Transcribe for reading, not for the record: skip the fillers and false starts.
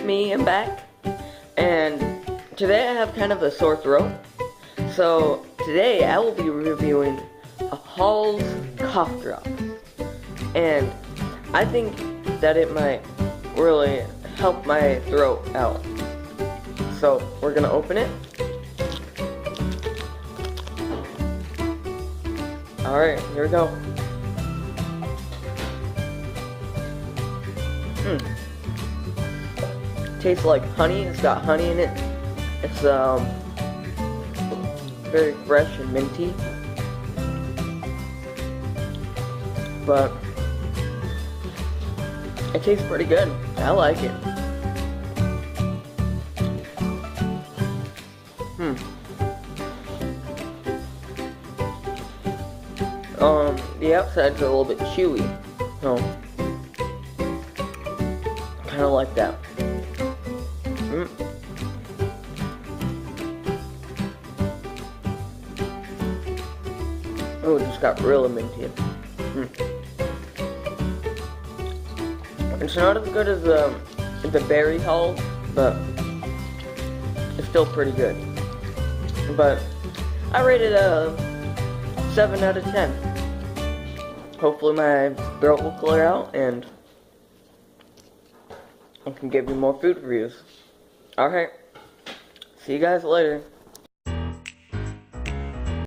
me. I'm back, and today I have kind of a sore throat. So today I will be reviewing a Hall's cough drop, and I think that it might really help my throat out. So we're gonna open it. Alright, here we go. Tastes like honey. It's got honey in it. It's very fresh and minty. But it tastes pretty good. I like it. The outside's a little bit chewy, so kind of like that. Oh, it just got really minty. It's not as good as the berry Halls, but it's still pretty good. But I rate it a 7 out of 10. Hopefully my throat will clear out and I can give you more food reviews. Alright, see you guys later.